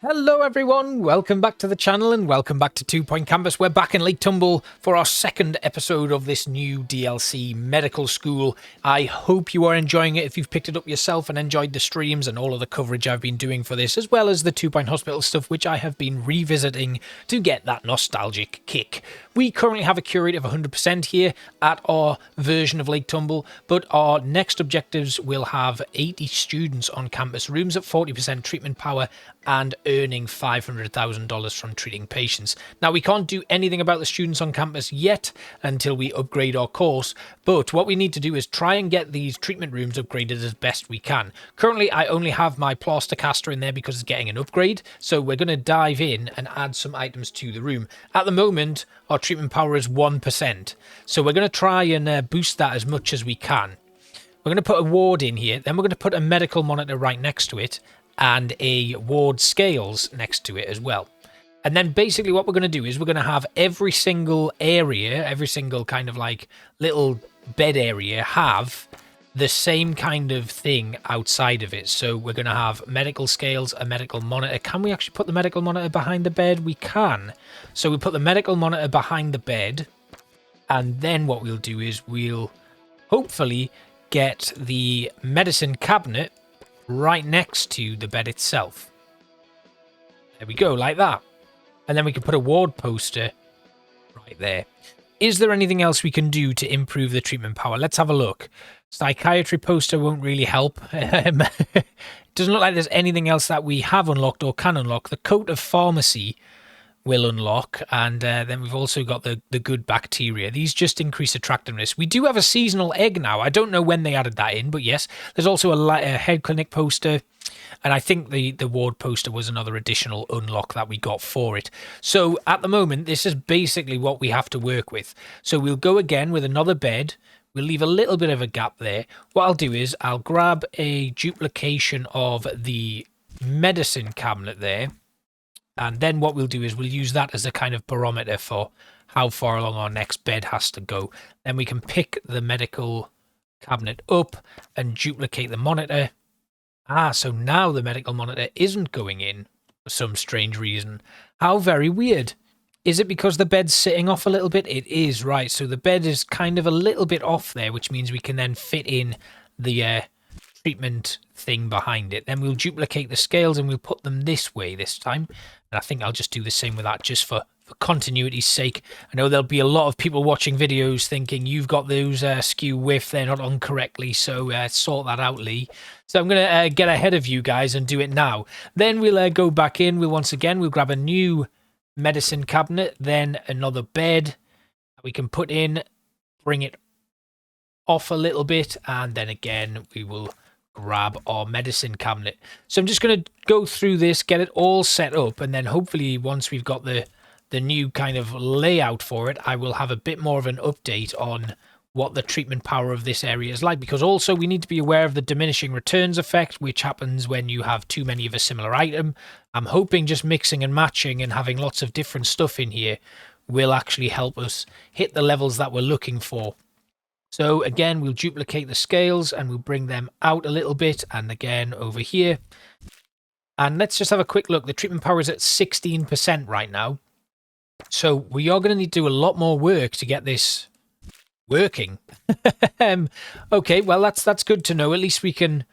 Hello everyone, welcome back to the channel and welcome back to 2 Point Campus. We're back in Luke Tumble for our second episode of this new DLC medical school. I hope you are enjoying it if you've picked it up yourself and enjoyed the streams and all of the coverage I've been doing for this, as well as the 2 Point Hospital stuff which I have been revisiting to get that nostalgic kick. We currently have a cure rate of 100% here at our version of Luke Tumble, but our next objectives will have 80 students on campus, rooms at 40% treatment power, and earning $500,000 from treating patients. Now, we can't do anything about the students on campus yet until we upgrade our course, but what we need to do is try and get these treatment rooms upgraded as best we can. Currently, I only have my plaster caster in there because it's getting an upgrade, so we're going to dive in and add some items to the room. At the moment, our treatment power is 1%, so we're going to try and boost that as much as we can. We're going to put a ward in here, then we're going to put a medical monitor right next to it, and a ward scales next to it as well. And then basically what we're going to do is we're going to have every single area, every single kind of like little bed area have the same kind of thing outside of it. So we're going to have medical scales, a medical monitor. Can we actually put the medical monitor behind the bed? We can. So we put the medical monitor behind the bed, and then what we'll do is we'll hopefully get the medicine cabinet right next to the bed itself. There we go, like that. And then we can put a ward poster right there. Is there anything else we can do to improve the treatment power? Let's have a look. Psychiatry poster won't really help. It doesn't look like there's anything else that we have unlocked or can unlock. The coat of pharmacy will unlock, and then we've also got the good bacteria. These just increase attractiveness. We do have a seasonal egg now. I don't know when they added that in, but yes, there's also a head clinic poster, and I think the ward poster was another additional unlock that we got for it. So at the moment, this is basically what we have to work with. So we'll go again with another bed. We'll leave a little bit of a gap there. What I'll do is I'll grab a duplication of the medicine cabinet there. And then what we'll do is we'll use that as a kind of barometer for how far along our next bed has to go. Then we can pick the medical cabinet up and duplicate the monitor. So now the medical monitor isn't going in for some strange reason. How very weird. Is it because the bed's sitting off a little bit? It is, right. So the bed is kind of a little bit off there, which means we can then fit in the treatment thing behind it. Then we'll duplicate the scales and we'll put them this way this time. And I think I'll just do the same with that just for continuity's sake. I know there'll be a lot of people watching videos thinking you've got those skew width, they're not on correctly, so sort that out, Lee. So I'm going to get ahead of you guys and do it now. Then we'll go back in. We'll grab a new medicine cabinet, then another bed that we can put in, bring it off a little bit, and then again we will grab our medicine cabinet. So I'm just going to go through this, get it all set up, and then hopefully once we've got the new kind of layout for it, I will have a bit more of an update on what the treatment power of this area is like, because also we need to be aware of the diminishing returns effect, which happens when you have too many of a similar item. I'm hoping just mixing and matching and having lots of different stuff in here will actually help us hit the levels that we're looking for. So again, we'll duplicate the scales and we'll bring them out a little bit, and again over here. And let's just have a quick look. The treatment power is at 16% right now. So we are going to need to do a lot more work to get this working. Okay, well, that's good to know. At least we can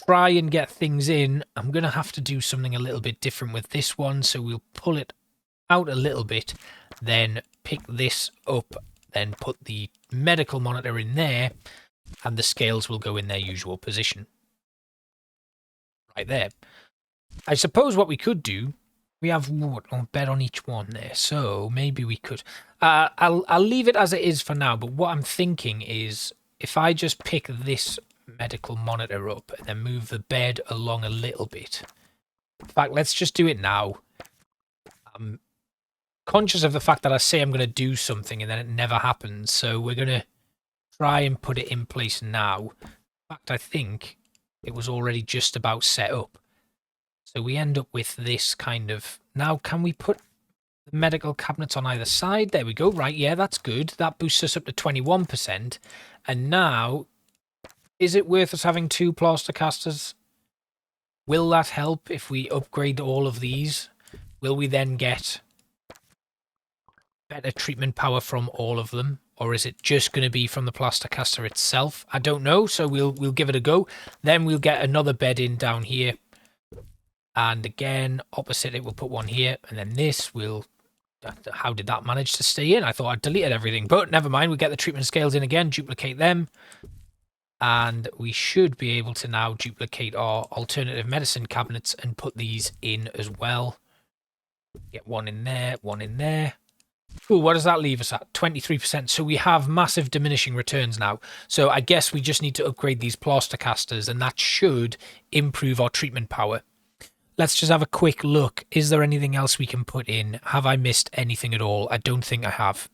try and get things in. I'm going to have to do something a little bit different with this one. So we'll pull it out a little bit, then pick this up, then put the medical monitor in there, and the scales will go in their usual position. Right there. I suppose what we could do, we have a bed on each one there, so maybe we could. I'll leave it as it is for now, but what I'm thinking is if I just pick this medical monitor up and then move the bed along a little bit. In fact, let's just do it now. I'm conscious of the fact that I say I'm going to do something and then it never happens, so we're going to try and put it in place now. In fact, I think it was already just about set up. So we end up with this kind of... Now, can we put the medical cabinets on either side? There we go. Right, yeah, that's good. That boosts us up to 21%. And now, is it worth us having two plaster casters? Will that help if we upgrade all of these? Will we then get better treatment power from all of them? Or is it just going to be from the plaster caster itself? I don't know, so we'll give it a go. Then we'll get another bed in down here. And again, opposite it, we'll put one here. And then this will... How did that manage to stay in? I thought I'd deleted everything. But never mind, we get the treatment scales in again, duplicate them. And we should be able to now duplicate our alternative medicine cabinets and put these in as well. Get one in there, one in there. Ooh, what does that leave us at? 23%. So we have massive diminishing returns now. So I guess we just need to upgrade these plaster casters, and that should improve our treatment power. Let's just have a quick look. Is there anything else we can put in? Have I missed anything at all? I don't think I have.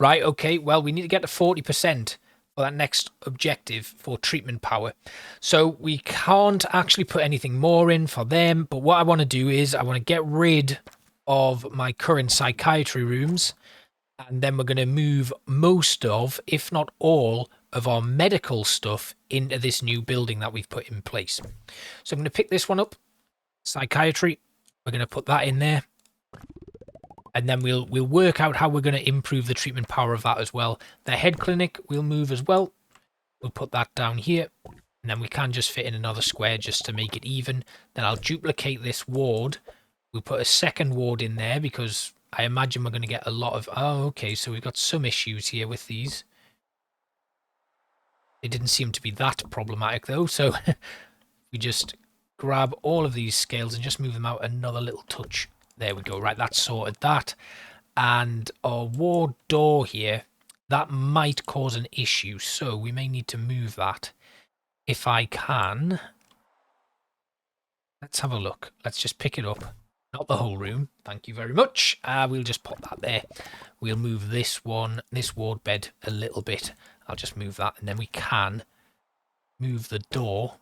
Right, okay. Well, we need to get to 40% for that next objective for treatment power. So we can't actually put anything more in for them. But what I want to do is I want to get rid of my current psychiatry rooms. And then we're going to move most of, if not all, of our medical stuff into this new building that we've put in place. So I'm going to pick this one up. Psychiatry, we're going to put that in there, and then we'll work out how we're going to improve the treatment power of that as well. The head clinic we'll move as well. We'll put that down here, and then we can just fit in another square just to make it even. Then I'll duplicate this ward. We'll put a second ward in there because I imagine we're going to get a lot of... Oh, okay, so we've got some issues here with these. It didn't seem to be that problematic though, so we just grab all of these scales and just move them out another little touch. There we go. Right, that's sorted that. And our ward door here, that might cause an issue, so we may need to move that. If I can, let's have a look. Let's just pick it up. Not the whole room. Thank you very much. We'll just pop that there. We'll move this one, this ward bed a little bit. I'll just move that, and then we can move the door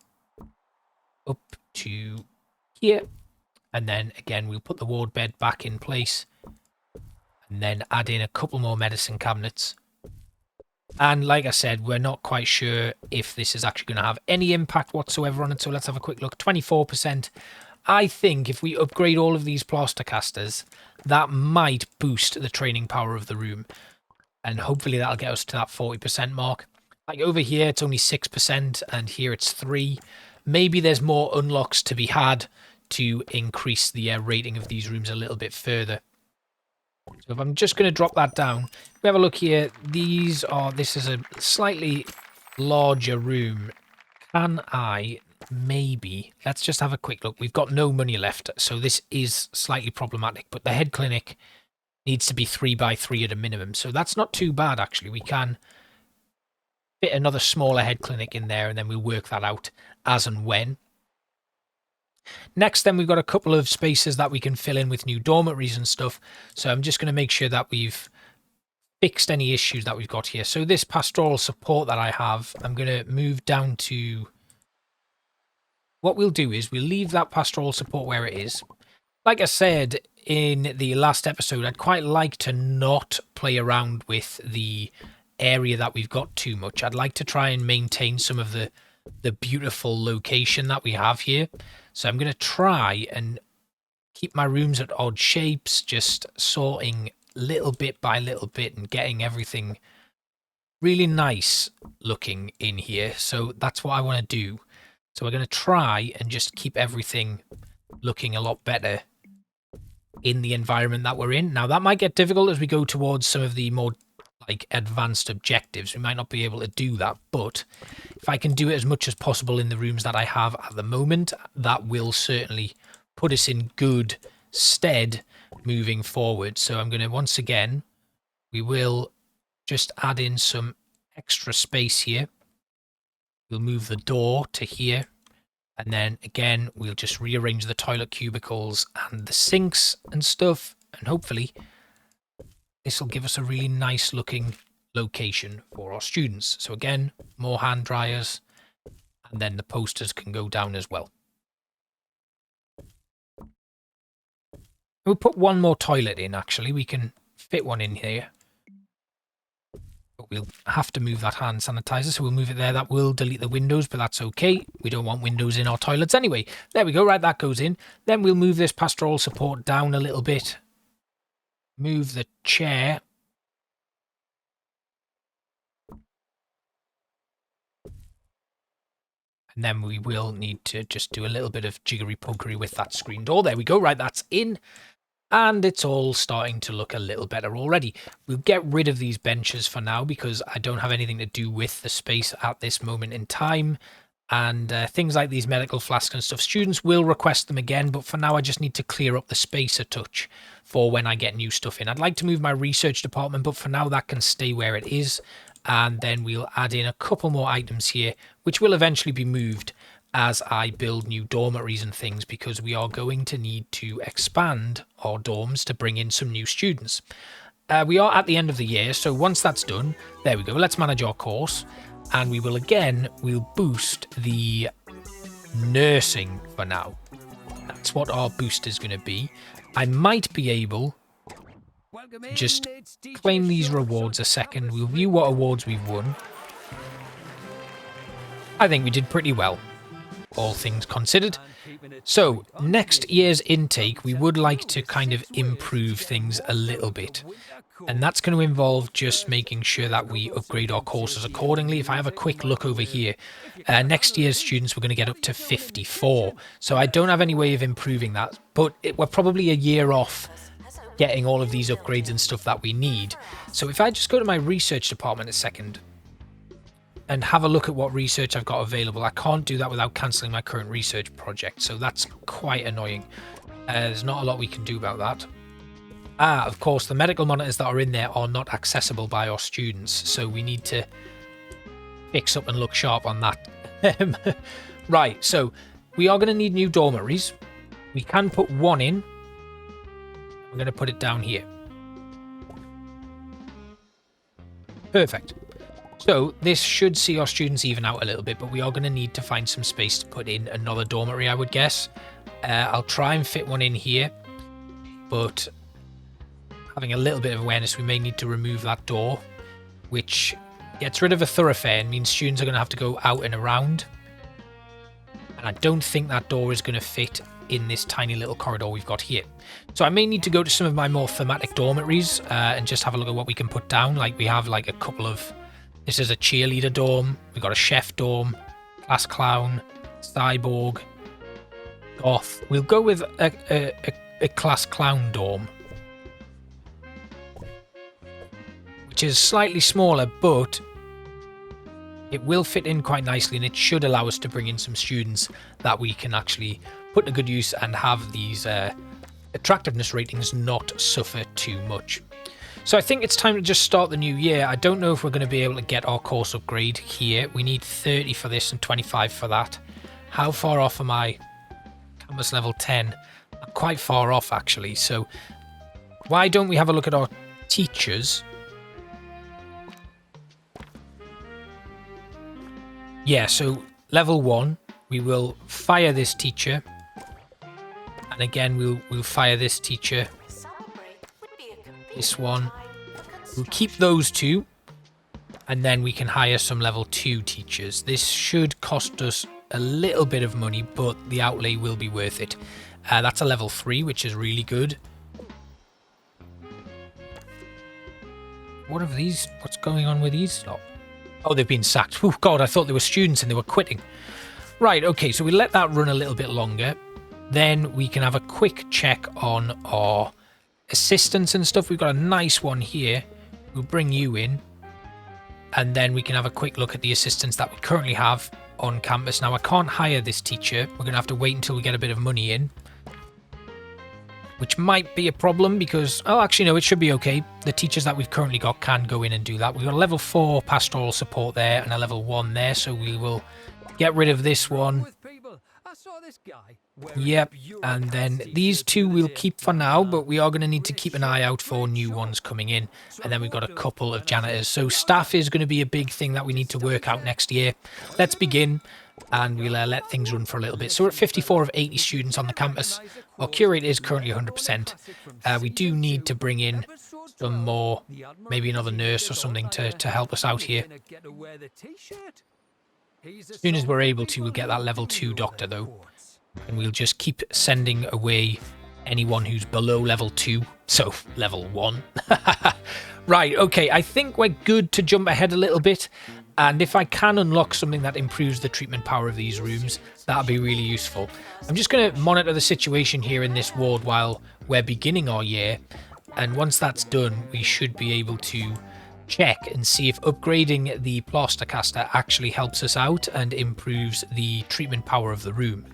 up to here, and then again we'll put the ward bed back in place, and then add in a couple more medicine cabinets. And like I said, we're not quite sure if this is actually going to have any impact whatsoever on it, so let's have a quick look. 24%. I think if we upgrade all of these plaster casters, that might boost the training power of the room, and hopefully that'll get us to that 40% mark. Like over here it's only 6%, and here it's 3%. Maybe there's more unlocks to be had to increase the rating of these rooms a little bit further. So if I'm just going to drop that down, we have a look here. This is a slightly larger room. Can I maybe... Let's just have a quick look. We've got no money left, so this is slightly problematic. But the head clinic needs to be 3x3 at a minimum. So that's not too bad, actually. We can fit another smaller head clinic in there, and then we'll work that out as and when. Next, then, we've got a couple of spaces that we can fill in with new dormitories and stuff. So I'm just going to make sure that we've fixed any issues that we've got here. So this pastoral support that I have, I'm going to move down to... What we'll do is we'll leave that pastoral support where it is. Like I said in the last episode, I'd quite like to not play around with the area that we've got too much. I'd like to try and maintain some of the beautiful location that we have here. So I'm going to try and keep my rooms at odd shapes, just sorting little bit by little bit and getting everything really nice looking in here. So that's what I want to do. So we're going to try and just keep everything looking a lot better in the environment that we're in. Now that might get difficult as we go towards some of the more like advanced objectives. We might not be able to do that, but if I can do it as much as possible in the rooms that I have at the moment, that will certainly put us in good stead moving forward. So I'm going to, once again, we will just add in some extra space here. We'll move the door to here, and then again we'll just rearrange the toilet cubicles and the sinks and stuff, and hopefully this will give us a really nice looking location for our students. So again, more hand dryers, and then the posters can go down as well. We'll put one more toilet in, actually. We can fit one in here. we'll have to move that hand sanitizer, so we'll move it there. That will delete the windows, but that's okay. We don't want windows in our toilets anyway. There we go, right, that goes in. Then we'll move this pastoral support down a little bit. Move the chair. And then we will need to just do a little bit of jiggery-pokery with that screen door. There we go, right, that's in. And it's all starting to look a little better already. We'll get rid of these benches for now because I don't have anything to do with the space at this moment in time. And things like these medical flasks and stuff, students will request them again, but for now I just need to clear up the space a touch for when I get new stuff in. I'd like to move my research department, but for now that can stay where it is. And then we'll add in a couple more items here, which will eventually be moved as I build new dormitories and things, because we are going to need to expand our dorms to bring in some new students. We are at the end of the year, so once that's done, there we go, let's manage our course. And we will we'll boost the nursing for now. That's what our boost is going to be. I might be able to just claim these rewards a second. We'll view what awards we've won. I think we did pretty well, all things considered. So, next year's intake, we would like to kind of improve things a little bit. And that's going to involve just making sure that we upgrade our courses accordingly. If I have a quick look over here, next year's students we're going to get up to 54. So I don't have any way of improving that, but we're probably a year off getting all of these upgrades and stuff that we need. So if I just go to my research department a second and have a look at what research I've got available, I can't do that without cancelling my current research project. So that's quite annoying. There's not a lot we can do about that. Of course, the medical monitors that are in there are not accessible by our students, so we need to fix up and look sharp on that. Right, so we are going to need new dormitories. We can put one in. I'm going to put it down here. Perfect. So this should see our students even out a little bit, but we are going to need to find some space to put in another dormitory, I would guess. I'll try and fit one in here, but having a little bit of awareness, we may need to remove that door, which gets rid of a thoroughfare and means students are going to have to go out and around. And I don't think that door is going to fit in this tiny little corridor we've got here. So I may need to go to some of my more thematic dormitories and just have a look at what we can put down. Like we have like a couple of, this is a cheerleader dorm, we've got a chef dorm, class clown, cyborg, goth. We'll go with a class clown dorm, which is slightly smaller, but it will fit in quite nicely and it should allow us to bring in some students that we can actually put to good use and have these attractiveness ratings not suffer too much. So I think it's time to just start the new year. I don't know if we're going to be able to get our course upgrade here. We need 30 for this and 25 for that. How far off am I? Campus level 10. I'm quite far off actually. So why don't we have a look at our teachers? Yeah, so level 1, we will fire this teacher. And again, we'll fire this teacher. This one. We'll keep those two. And then we can hire some level 2 teachers. This should cost us a little bit of money, but the outlay will be worth it. That's a level 3, which is really good. What are these? What's going on with these? Oh, they've been sacked. Oh, God, I thought they were students and they were quitting. Right, okay, so we let that run a little bit longer. Then we can have a quick check on our assistants and stuff. We've got a nice one here. We'll bring you in. And then we can have a quick look at the assistants that we currently have on campus. Now, I can't hire this teacher. We're going to have to wait until we get a bit of money in, which might be a problem because, oh, actually, no, it should be okay. The teachers that we've currently got can go in and do that. We've got a level 4 pastoral support there and a level 1 there, so we will get rid of this one. Yep, and then these two we'll keep for now, but we are going to need to keep an eye out for new ones coming in. And then we've got a couple of janitors. So staff is going to be a big thing that we need to work out next year. Let's begin, and we'll let things run for a little bit. So we're at 54 of 80 students on the campus. Our cure rate is currently 100%. We do need to bring in some more, maybe another nurse or something to help us out here. As soon as we're able to, we'll get that level 2 doctor though. And we'll just keep sending away anyone who's below level 2. So, level 1. Right, okay, I think we're good to jump ahead a little bit. And if I can unlock something that improves the treatment power of these rooms, that'll be really useful. I'm just going to monitor the situation here in this ward while we're beginning our year. And once that's done, we should be able to check and see if upgrading the plaster caster actually helps us out and improves the treatment power of the room.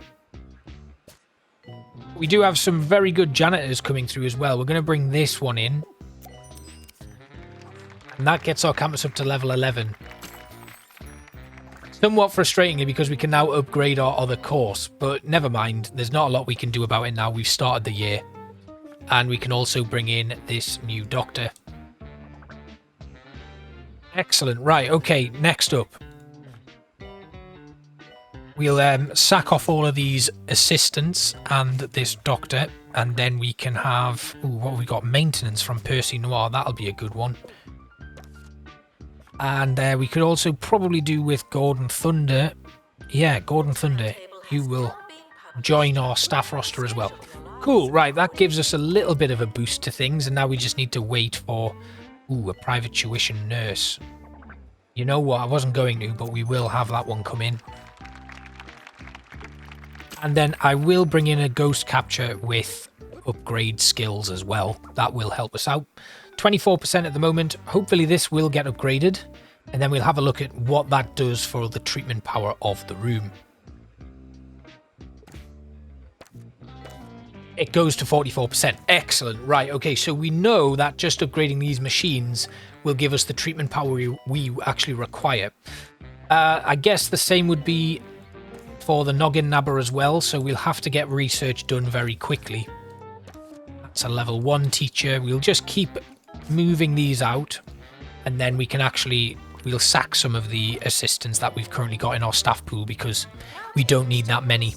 We do have some very good janitors coming through as well. We're going to bring this one in. And that gets our campus up to level 11. Somewhat frustratingly because we can now upgrade our other course, but never mind. There's not a lot we can do about it now. We've started the year. And we can also bring in this new doctor. Excellent. Right, okay, next up. We'll sack off all of these assistants and this doctor, and then we can have... Ooh, what have we got? Maintenance from Percy Noir. That'll be a good one. And we could also probably do with Gordon Thunder. Yeah, Gordon Thunder. You will join our staff roster as well. Cool, right, that gives us a little bit of a boost to things, and now we just need to wait for... Ooh, a private tuition nurse. You know what, I wasn't going to, but we will have that one come in. And then I will bring in a ghost capture with upgrade skills as well. That will help us out. 24% at the moment. Hopefully this will get upgraded. And then we'll have a look at what that does for the treatment power of the room. It goes to 44%. Excellent. Right, okay, so we know that just upgrading these machines will give us the treatment power we actually require. I guess the same would be for the noggin nabber as well, so we'll have to get research done very quickly. That's a level 1 teacher. We'll just keep moving these out, and then we can actually... We'll sack some of the assistants that we've currently got in our staff pool because we don't need that many.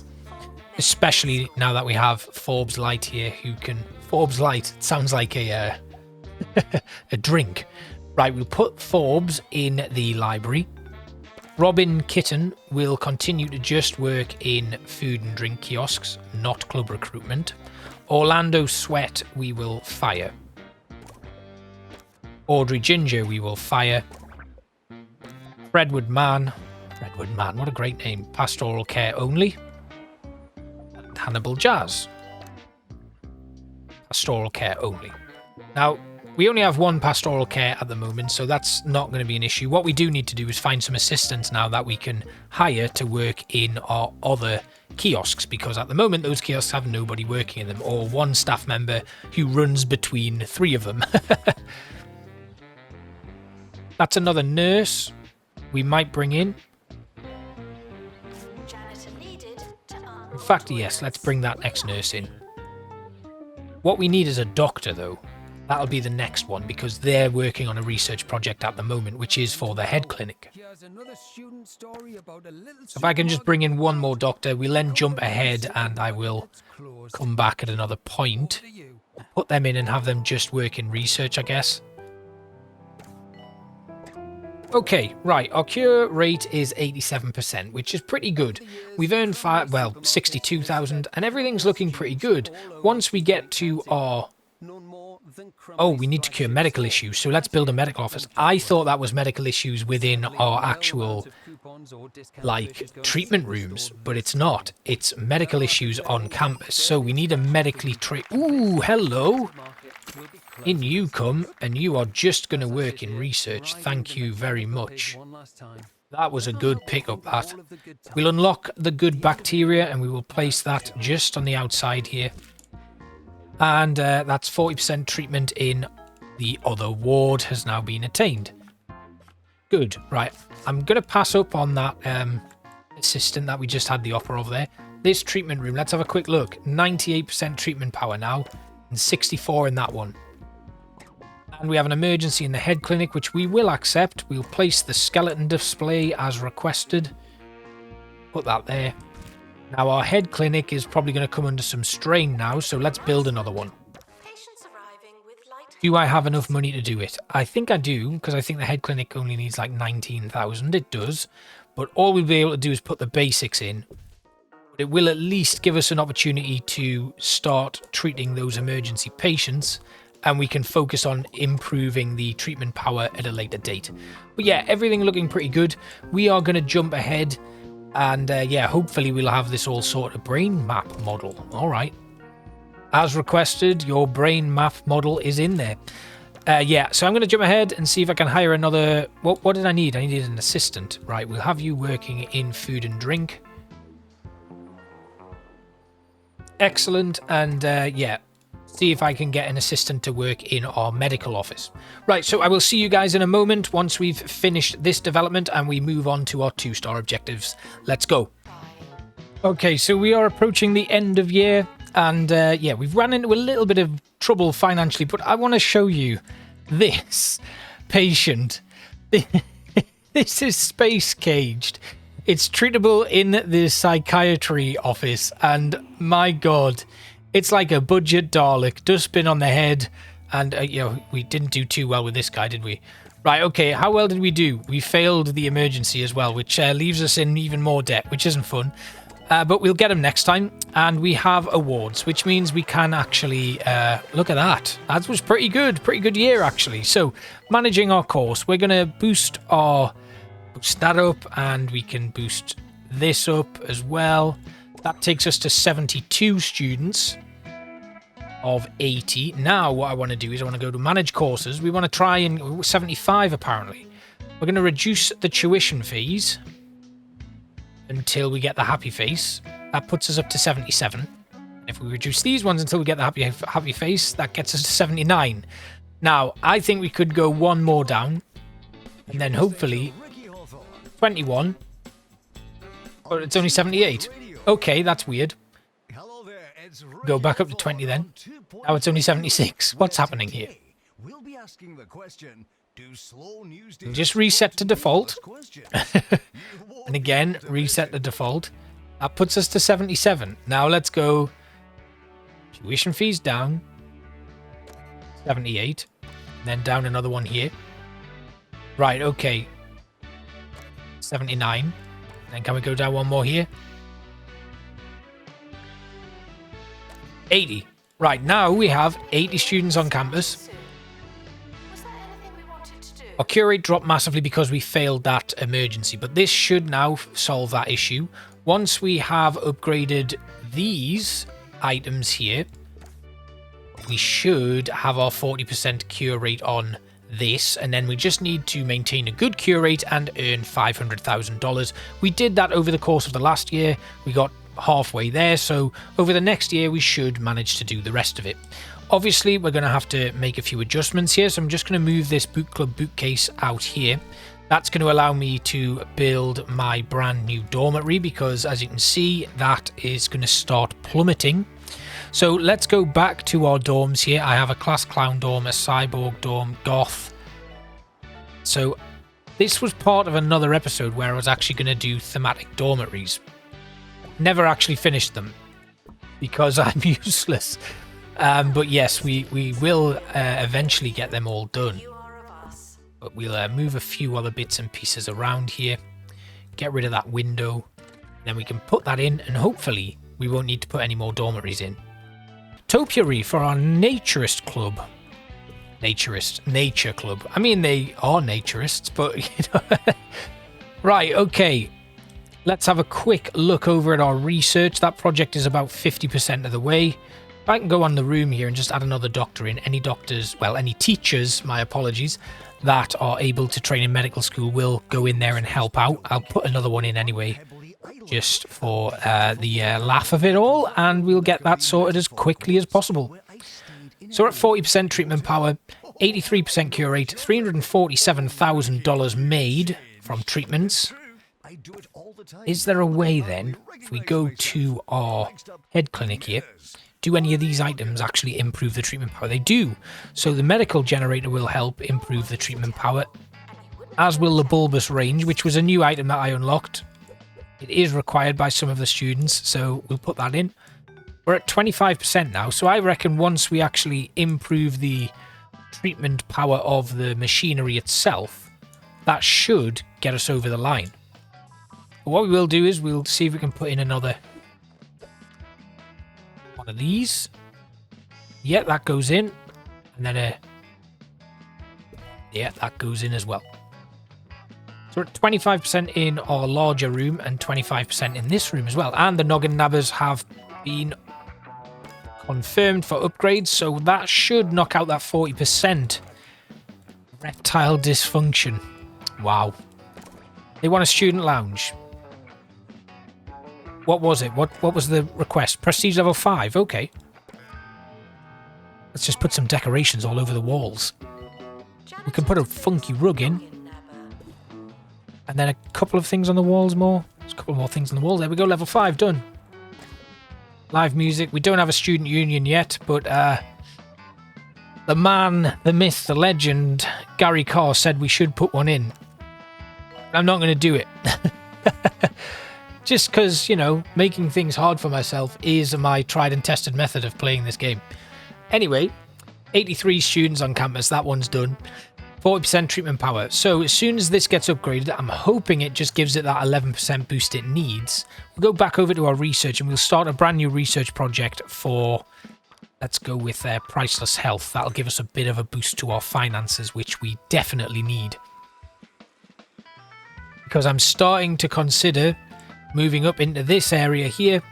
Especially now that we have Forbes Light here who can... Forbes Light sounds like a a drink. Right, we'll put Forbes in the library. Robin Kitten will continue to just work in food and drink kiosks, not club recruitment. Orlando Sweat we will fire. Audrey Ginger we will fire. Fredwood Man, what a great name. Pastoral care only. And Hannibal Jazz. Pastoral care only. Now, we only have one pastoral care at the moment, so that's not going to be an issue. What we do need to do is find some assistants now that we can hire to work in our other kiosks, because at the moment those kiosks have nobody working in them, or one staff member who runs between 3 of them. That's another nurse we might bring in. In fact, yes, let's bring that next nurse in. What we need is a doctor, though. That'll be the next one, because they're working on a research project at the moment, which is for the head clinic. So if I can just bring in one more doctor, we'll then jump ahead and I will come back at another point. Put them in and have them just work in research, I guess. Okay, right, our cure rate is 87%, which is pretty good. We've earned 62,000, and everything's looking pretty good. Once we get to our... Oh, we need to cure medical issues, so let's build a medical office. I thought that was medical issues within our actual, like, treatment rooms, but it's not. It's medical issues on campus, so we need a medically Ooh, hello! In you come, and you are just going to work in research. Thank you very much. That was a good pickup, that. We'll unlock the good bacteria, and we will place that just on the outside here. And that's 40% treatment in the other ward has now been attained. Good. Right. I'm going to pass up on that assistant that we just had the offer of there. This treatment room, let's have a quick look. 98% treatment power now, and 64 in that one. And we have an emergency in the head clinic, which we will accept. We'll place the skeleton display as requested. Put that there. Now, our head clinic is probably going to come under some strain now, so let's build another one. Do I have enough money to do it? I think I do, because I think the head clinic only needs like 19,000. It does. But all we'll be able to do is put the basics in. But it will at least give us an opportunity to start treating those emergency patients, and we can focus on improving the treatment power at a later date. But yeah, everything looking pretty good. We are going to jump ahead, and yeah, hopefully we'll have this all sorted. Brain map model. All right. As requested, your brain map model is in there. Yeah, so I'm going to jump ahead and see if I can hire another... What did I need? I needed an assistant. Right, we'll have you working in food and drink. Excellent. And yeah, see if I can get an assistant to work in our medical office. Right, so I will see you guys in a moment once we've finished this development and we move on to our 2-star objectives. Let's go. Okay, so we are approaching the end of year. And yeah, we've run into a little bit of trouble financially, but I want to show you this patient. This is space caged. It's treatable in the psychiatry office, and my God, it's like a budget Dalek, dustbin on the head, and you know, we didn't do too well with this guy, did we? Right, okay, how well did we do? We failed the emergency as well, which leaves us in even more debt, which isn't fun. But we'll get them next time, and we have awards, which means we can actually look at that. That was pretty good year actually. So managing our course, we're going to boost that up, and we can boost this up as well. That takes us to 72 students of 80. Now what I want to do is I want to go to manage courses. We want to try and 75 apparently. We're going to reduce the tuition fees until we get the happy face. That puts us up to 77. If we reduce these ones until we get the happy face, that gets us to 79. Now, I think we could go one more down, and then hopefully 21. But it's only 78. Okay, that's weird. Go back up to 20 then. Now it's only 76. What's happening here? Just reset to default. And again, reset to default. That puts us to 77. Now let's go tuition fees down. 78. Then down another one here. Right, okay. 79. Then can we go down one more here? 80. Right, now we have 80 students on campus. Our cure rate dropped massively because we failed that emergency, but this should now solve that issue. Once we have upgraded these items here, we should have our 40% cure rate on this, and then we just need to maintain a good cure rate and earn $500,000. We did that over the course of the last year. We got halfway there, so over the next year we should manage to do the rest of it. Obviously, we're going to have to make a few adjustments here, so I'm just going to move this boot club bookcase out here. That's going to allow me to build my brand new dormitory, because as you can see, that is going to start plummeting. So let's go back to our dorms here. I have a class clown dorm, a cyborg dorm, goth. So this was part of another episode where I was actually going to do thematic dormitories. Never actually finished them because I'm useless. But yes, we will eventually get them all done. But we'll move a few other bits and pieces around here. Get rid of that window. Then we can put that in, and hopefully we won't need to put any more dormitories in. Topiary for our naturist club. Nature club. I mean, they are naturists, but you know. Right, okay. Let's have a quick look over at our research. That project is about 50% of the way. If I can go on the room here and just add another doctor in, any doctors, well, any teachers, my apologies, that are able to train in medical school will go in there and help out. I'll put another one in anyway, just for the laugh of it all, and we'll get that sorted as quickly as possible. So we're at 40% treatment power, 83% cure rate, $347,000 made from treatments. Is there a way then, if we go to our head clinic here, do any of these items actually improve the treatment power? They do. So the medical generator will help improve the treatment power, as will the bulbous range, which was a new item that I unlocked. It is required by some of the students, so we'll put that in. We're at 25% now, so I reckon once we actually improve the treatment power of the machinery itself, that should get us over the line. But what we will do is we'll see if we can put in another one of these. Yeah, that goes in. And then yeah, that goes in as well. So we're at 25% in our larger room and 25% in this room as well. And the noggin nabbers have been confirmed for upgrades, so that should knock out that 40% reptile dysfunction. Wow. They want a student lounge. What was it? What was the request? Prestige level 5. Okay. Let's just put some decorations all over the walls. We can put a funky rug in. And then a couple of things on the walls more. There's a couple more things on the wall. There we go. Level 5 done. Live music. We don't have a student union yet, but the man, the myth, the legend, Gary Carr said we should put one in. I'm not going to do it. Just because, you know, making things hard for myself is my tried and tested method of playing this game. Anyway, 83 students on campus. That one's done. 40% treatment power. So as soon as this gets upgraded, I'm hoping it just gives it that 11% boost it needs. We'll go back over to our research and we'll start a brand new research project for, let's go with priceless health. That'll give us a bit of a boost to our finances, which we definitely need. Because I'm starting to consider moving up into this area here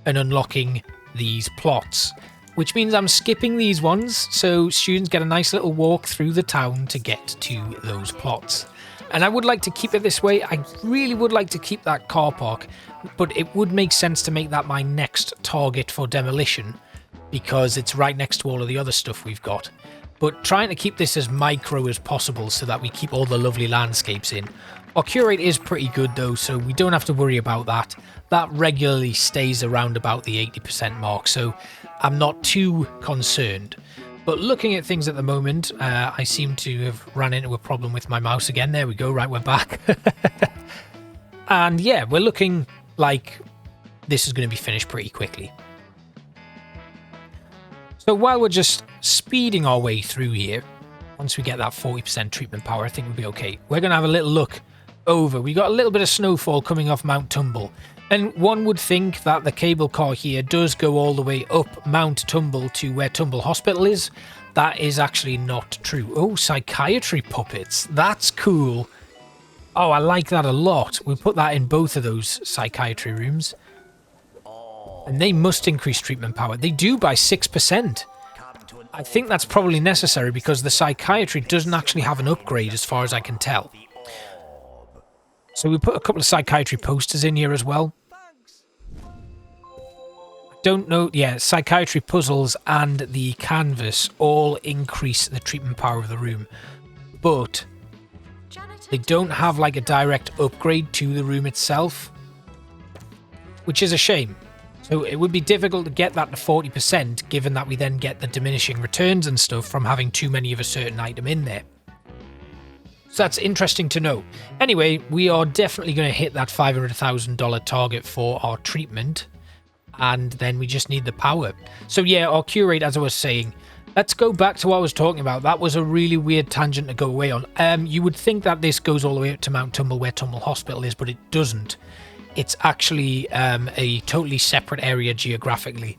and unlocking these plots, which means I'm skipping these ones so students get a nice little walk through the town to get to those plots. And I would like to keep it this way. I really would like to keep that car park, but it would make sense to make that my next target for demolition because it's right next to all of the other stuff we've got. But trying to keep this as micro as possible so that we keep all the lovely landscapes in. Our cure rate is pretty good though, so we don't have to worry about that. That regularly stays around about the 80% mark, so I'm not too concerned. But looking at things at the moment, I seem to have run into a problem with my mouse again. There we go, right, we're back. And yeah, we're looking like this is going to be finished pretty quickly. So while we're just speeding our way through here, once we get that 40% treatment power, I think we'll be okay. We're going to have a little look over. We got a little bit of snowfall coming off Mount Tumble. And one would think that the cable car here does go all the way up Mount Tumble to where Tumble Hospital is. That is actually not true. Oh, psychiatry puppets. That's cool. Oh, I like that a lot. We'll put that in both of those psychiatry rooms. And they must increase treatment power. They do by 6%. I think that's probably necessary because the psychiatry doesn't actually have an upgrade as far as I can tell. So we put a couple of psychiatry posters in here as well. I don't know. Yeah, psychiatry puzzles and the canvas all increase the treatment power of the room. But they don't have like a direct upgrade to the room itself, which is a shame. So it would be difficult to get that to 40% given that we then get the diminishing returns and stuff from having too many of a certain item in there. So that's interesting to know. Anyway, we are definitely going to hit that $500,000 target for our treatment. And then we just need the power. So yeah, our cure rate, as I was saying, let's go back to what I was talking about. That was a really weird tangent to go away on. You would think that this goes all the way up to Mount Tumble where Tumble Hospital is, but it doesn't. It's actually a totally separate area geographically.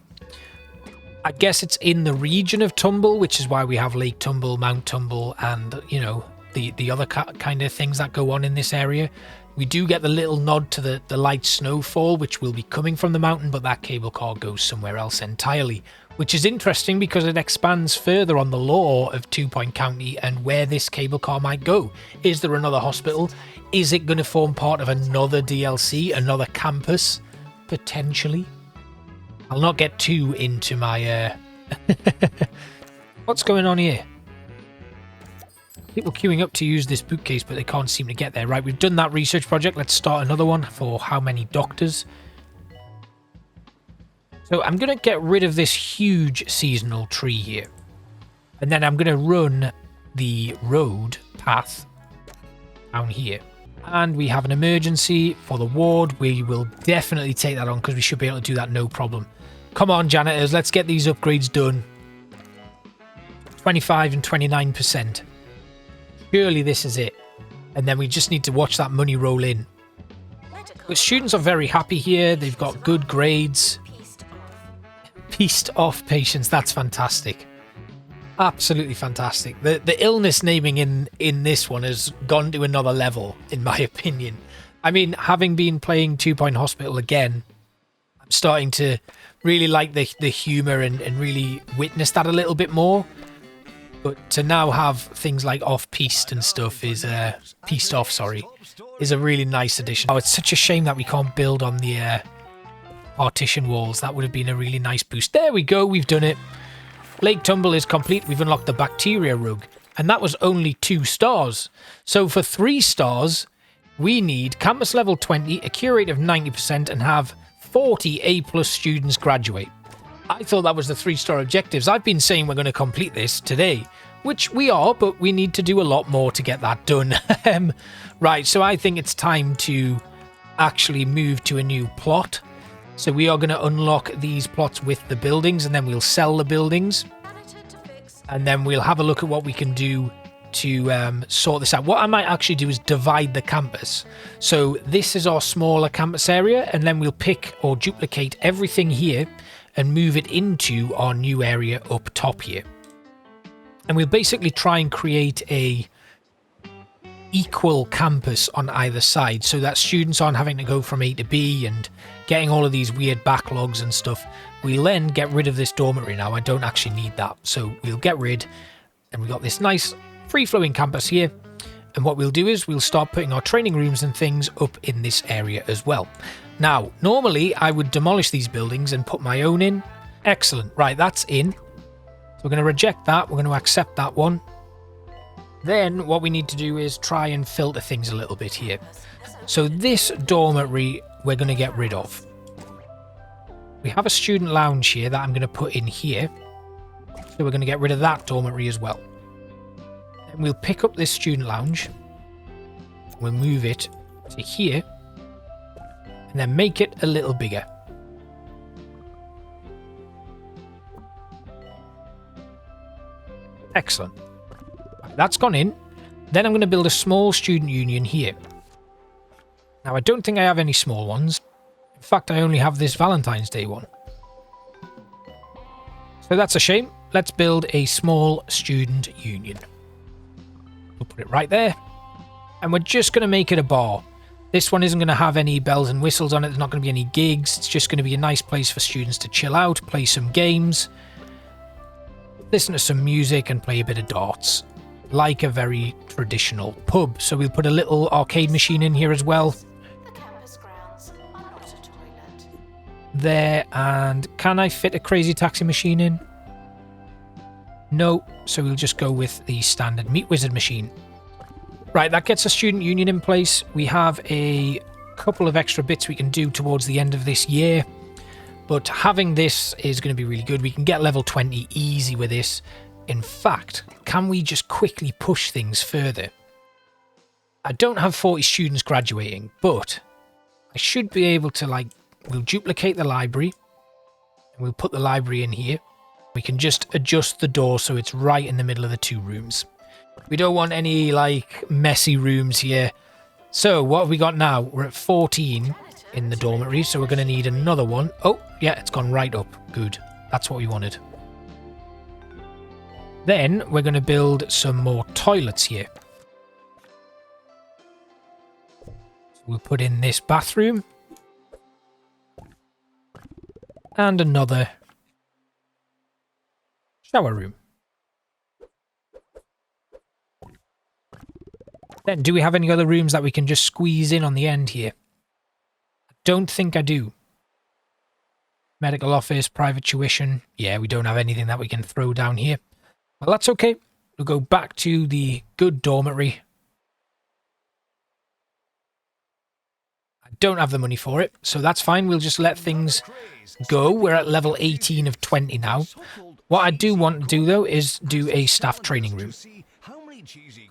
I guess it's in the region of Tumble, which is why we have Lake Tumble, Mount Tumble, and, you know, the other kind of things that go on in this area. We do get the little nod to the light snowfall, which will be coming from the mountain, but that cable car goes somewhere else entirely, which is interesting because it expands further on the lore of 2 Point County and where this cable car might go. Is there another hospital? Is it going to form part of another DLC, another campus? Potentially. I'll not get too into my... What's going on here? People queuing up to use this bookcase, but they can't seem to get there. Right, we've done that research project. Let's start another one for how many doctors. So I'm going to get rid of this huge seasonal tree here. And then I'm going to run the road path down here. And we have an emergency for the ward. We will definitely take that on because we should be able to do that no problem. Come on, janitors. Let's get these upgrades done. 25 and 29%. Surely this is it. And then we just need to watch that money roll in. The students are very happy here. They've got good grades. Pieced off patients. That's fantastic. Absolutely fantastic. The illness naming in this one has gone to another level, in my opinion. I mean, having been playing 2 Point Hospital again, I'm starting to really like the humour and really witness that a little bit more. But to now have things like off-piste and stuff is, pieced off, sorry, is a really nice addition. Oh, it's such a shame that we can't build on the partition walls. That would have been a really nice boost. There we go, we've done it. Lake Tumble is complete. We've unlocked the bacteria rug. And that was only 2 stars. So for 3 stars, we need campus level 20, a cure rate of 90%, and have 40 A+ students graduate. I thought that was the 3-star objectives. I've been saying we're going to complete this today, which we are, but we need to do a lot more to get that done. Right, so I think it's time to actually move to a new plot. So we are going to unlock these plots with the buildings, and then we'll sell the buildings. And then we'll have a look at what we can do to sort this out. What I might actually do is divide the campus. So this is our smaller campus area, and then we'll pick or duplicate everything here and move it into our new area up top here. And we'll basically try and create a equal campus on either side so that students aren't having to go from A to B and getting all of these weird backlogs and stuff. We'll then get rid of this dormitory now. I don't actually need that. So we'll get rid, and we've got this nice free-flowing campus here. And what we'll do is we'll start putting our training rooms and things up in this area as well. Now, normally I would demolish these buildings and put my own in. Excellent. Right, that's in. So we're going to reject that. We're going to accept that one. Then what we need to do is try and filter things a little bit here. So this dormitory we're going to get rid of. We have a student lounge here that I'm going to put in here. So we're going to get rid of that dormitory as well. Then we'll pick up this student lounge. We'll move it to here. And then make it a little bigger. Excellent. That's gone in. Then I'm going to build a small student union here. Now, I don't think I have any small ones. In fact, I only have this Valentine's Day one. So that's a shame. Let's build a small student union. We'll put it right there. And we're just going to make it a bar. This one isn't going to have any bells and whistles on it. There's not going to be any gigs. It's just going to be a nice place for students to chill out, play some games, listen to some music, and play a bit of darts. Like a very traditional pub. So we'll put a little arcade machine in here as well. The campus grounds are not a toilet. There, and can I fit a crazy taxi machine in? No, so we'll just go with the standard meat wizard machine. Right, that gets a student union in place. We have a couple of extra bits we can do towards the end of this year. But having this is going to be really good. We can get level 20 easy with this. In fact, can we just quickly push things further? I don't have 40 students graduating, but I should be able to, we'll duplicate the library. And we'll put the library in here. We can just adjust the door so it's right in the middle of the 2 rooms. We don't want any, messy rooms here. So, what have we got now? We're at 14 in the dormitory, so we're going to need another one. Oh, yeah, it's gone right up. Good. That's what we wanted. Then, we're going to build some more toilets here. So we'll put in this bathroom. And another shower room. Then, do we have any other rooms that we can just squeeze in on the end here? I don't think I do. Medical office, private tuition. Yeah, we don't have anything that we can throw down here. Well, that's okay. We'll go back to the good dormitory. I don't have the money for it, so that's fine. We'll just let things go. We're at level 18 of 20 now. What I do want to do, though, is do a staff training room.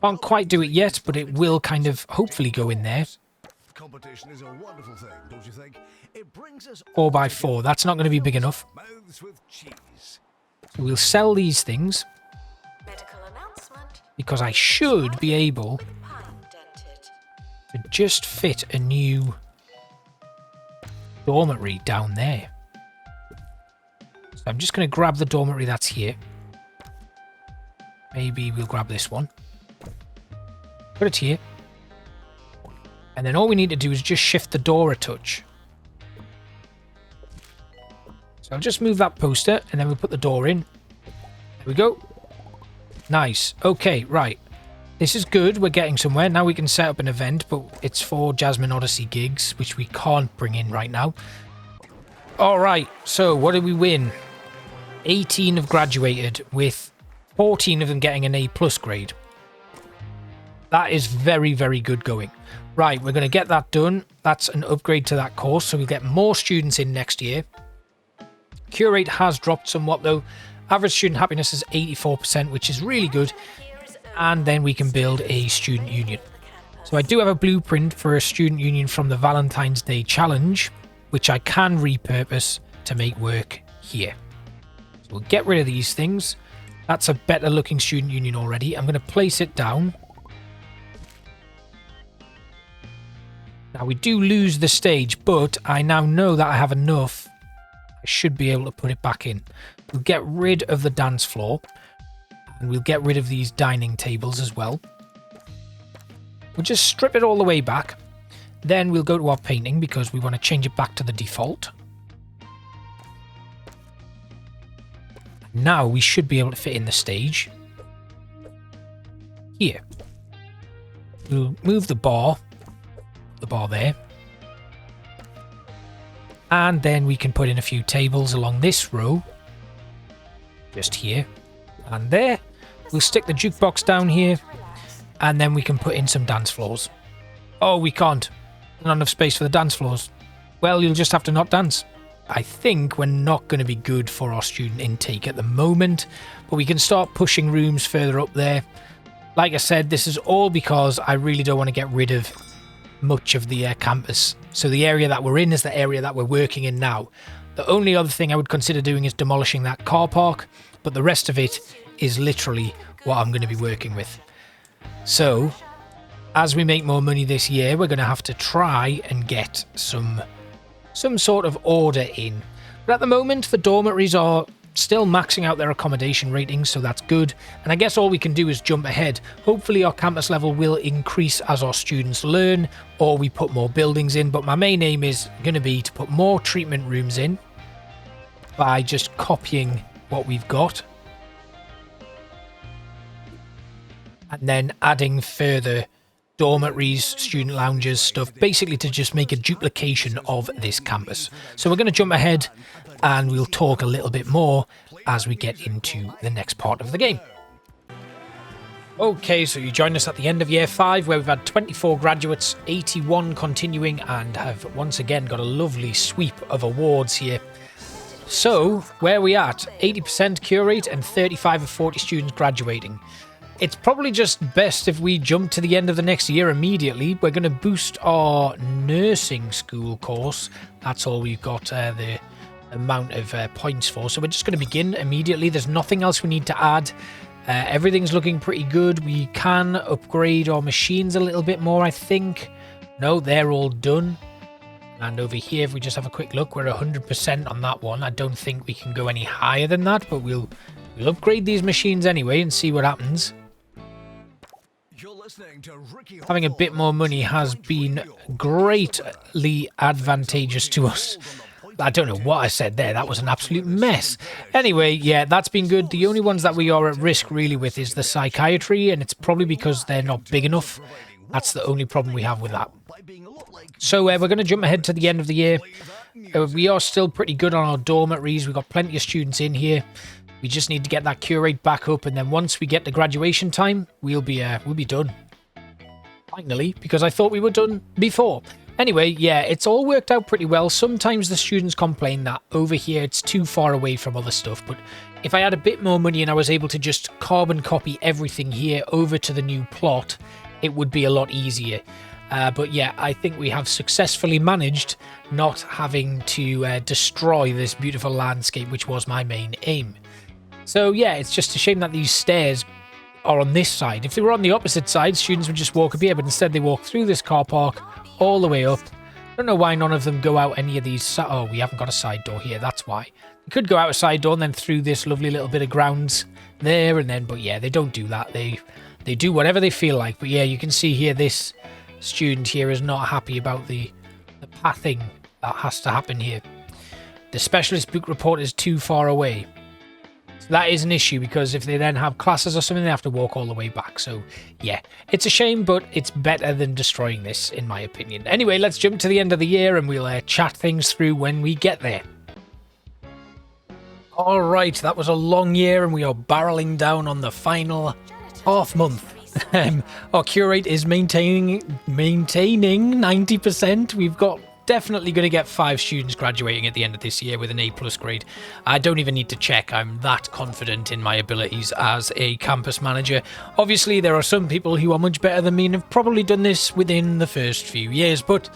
Can't quite do it yet, but it will kind of hopefully go in there. Competition is a wonderful thing, don't you think? It brings us 4x4. That's not going to be big enough. mouths with cheese. So we'll sell these things. because I should be able to just fit a new dormitory down there. So I'm just going to grab the dormitory that's here. Maybe we'll grab this one. Put it here. And then all we need to do is just shift the door a touch. So I'll just move that poster and then we'll put the door in. There we go. Nice. Okay, right. This is good. We're getting somewhere. Now we can set up an event, but it's for Jasmine Odyssey gigs, which we can't bring in right now. All right. So what did we win? 18 have graduated, with 14 of them getting an A+ grade. That is very, very good going. Right, we're going to get that done. That's an upgrade to that course, so we'll get more students in next year. Cure rate has dropped somewhat though. Average student happiness is 84%, which is really good. And then we can build a student union. So I do have a blueprint for a student union from the Valentine's Day challenge, which I can repurpose to make work here. So we'll get rid of these things. That's a better looking student union already. I'm going to place it down. Now we do lose the stage, but I now know that I have enough. I should be able to put it back in. We'll get rid of the dance floor. And we'll get rid of these dining tables as well. We'll just strip it all the way back. Then we'll go to our painting because we want to change it back to the default. Now we should be able to fit in the stage. Here. We'll move the bar there. And then we can put in a few tables along this row. Just here. And there. We'll stick the jukebox down here. And then we can put in some dance floors. Oh, we can't. Not enough space for the dance floors. Well, you'll just have to not dance. I think we're not going to be good for our student intake at the moment. But we can start pushing rooms further up there. Like I said, this is all because I really don't want to get rid of much of the campus. So the area that we're in is the area that we're working in now. The only other thing I would consider doing is demolishing that car park, but the rest of it is literally what I'm going to be working with. So as we make more money this year, we're going to have to try and get some sort of order in. But at the moment, the dormitories are still maxing out their accommodation ratings, so that's good. And I guess all we can do is jump ahead. Hopefully our campus level will increase as our students learn, or we put more buildings in. But my main aim is going to be to put more treatment rooms in by just copying what we've got. And then adding further dormitories, student lounges, stuff, basically to just make a duplication of this campus. So we're going to jump ahead and we'll talk a little bit more as we get into the next part of the game. Okay, so you joined us at the end of year 5 where we've had 24 graduates, 81 continuing, and have once again got a lovely sweep of awards here. So where are we at? 80% cure rate and 35 of 40 students graduating. It's probably just best if we jump to the end of the next year immediately. We're going to boost our nursing school course. That's all we've got the amount of points for. So we're just going to begin immediately. There's nothing else we need to add. Everything's looking pretty good. We can upgrade our machines a little bit more, I think. No, they're all done. And over here, if we just have a quick look, we're 100% on that one. I don't think we can go any higher than that, but we'll upgrade these machines anyway and see what happens. Having a bit more money has been greatly advantageous to us. I don't know what I said there. That was an absolute mess. Anyway, yeah, that's been good. The only ones that we are at risk really with is the psychiatry, and it's probably because they're not big enough. That's the only problem we have with that. So we're going to jump ahead to the end of the year. We are still pretty good on our dormitories. We've got plenty of students in here. We just need to get that cure rate back up, and then once we get to graduation time, we'll be done. Finally, because I thought we were done before. Anyway, yeah, it's all worked out pretty well. Sometimes the students complain that over here it's too far away from other stuff, but if I had a bit more money and I was able to just carbon copy everything here over to the new plot, it would be a lot easier. But yeah, I think we have successfully managed not having to destroy this beautiful landscape, which was my main aim. So yeah, it's just a shame that these stairs are on this side. If they were on the opposite side, students would just walk up here, but instead they walk through this car park all the way up. I don't know why none of them go out any of these. Oh, we haven't got a side door here. That's why. They could go out a side door and then through this lovely little bit of grounds there and then. But yeah, they don't do that. They do whatever they feel like. But yeah, you can see here this student here is not happy about the pathing that has to happen here. The specialist book report is too far away. So that is an issue because if they then have classes or something, they have to walk all the way back. So yeah, it's a shame, but it's better than destroying this, in my opinion. Anyway, let's jump to the end of the year and we'll chat things through when we get there. All right, that was a long year and we are barreling down on the final half month. Our cure rate is maintaining 90%. We've got definitely going to get 5 students graduating at the end of this year with an A+ grade. I don't even need to check. I'm that confident in my abilities as a campus manager. Obviously, there are some people who are much better than me and have probably done this within the first few years, but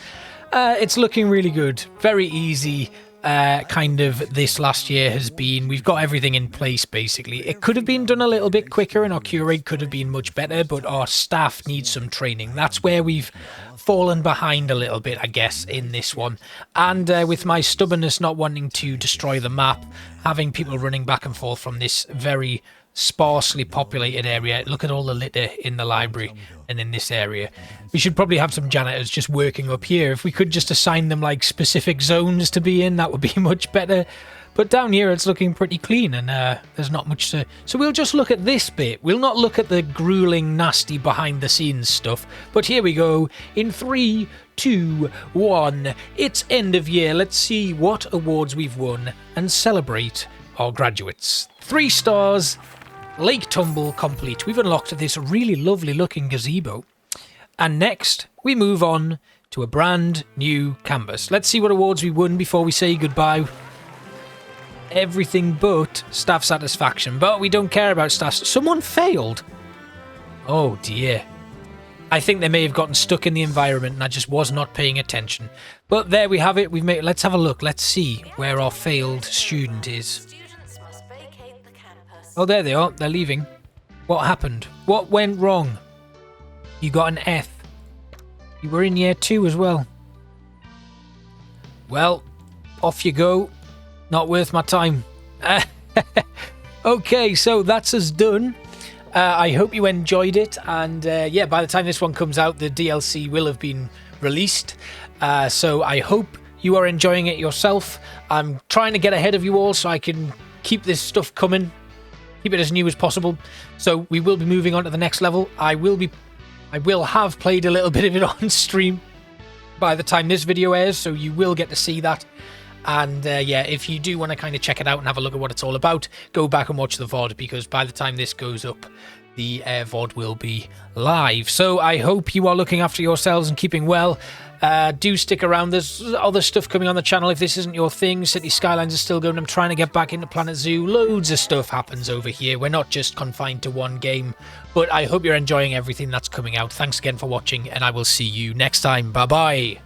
it's looking really good. Very easy. Kind of this last year has been, we've got everything in place basically. It could have been done a little bit quicker and our cure rate could have been much better, but our staff need some training. That's where we've fallen behind a little bit, I guess, in this one. And with my stubbornness not wanting to destroy the map, having people running back and forth from this very sparsely populated area. Look at all the litter in the library and in this area. We should probably have some janitors just working up here. If we could just assign them like specific zones to be in, that would be much better. But down here it's looking pretty clean and there's not much to... So we'll just look at this bit. We'll not look at the grueling, nasty behind the scenes stuff. But here we go. In 3, 2, 1. It's end of year. Let's see what awards we've won and celebrate our graduates. 3 stars. Luke Tumble complete. We've unlocked this really lovely looking gazebo. And next, we move on to a brand new canvas. Let's see what awards we won before we say goodbye. Everything but staff satisfaction. But we don't care about staff. Someone failed. Oh dear. I think they may have gotten stuck in the environment and I just was not paying attention. But there we have it. We've made. Let's have a look. Let's see where our failed student is. Oh, there they are. They're leaving. What happened? What went wrong? You got an F. You were in year 2 as well. Well, off you go. Not worth my time. Okay, so that's us done. I hope you enjoyed it. And yeah, by the time this one comes out, the DLC will have been released. So I hope you are enjoying it yourself. I'm trying to get ahead of you all so I can keep this stuff coming. Keep it as new as possible. So we will be moving on to the next level. I will have played a little bit of it on stream by the time this video airs, so you will get to see that. And yeah, if you do want to kind of check it out and have a look at what it's all about, go back and watch the VOD, because by the time this goes up, the VOD will be live. So I hope you are looking after yourselves and keeping well. Do stick around. There's other stuff coming on the channel if this isn't your thing. City Skylines is still going. I'm trying to get back into Planet Zoo. Loads of stuff happens over here. We're not just confined to one game. But I hope you're enjoying everything that's coming out. Thanks again for watching, and I will see you next time. Bye-bye.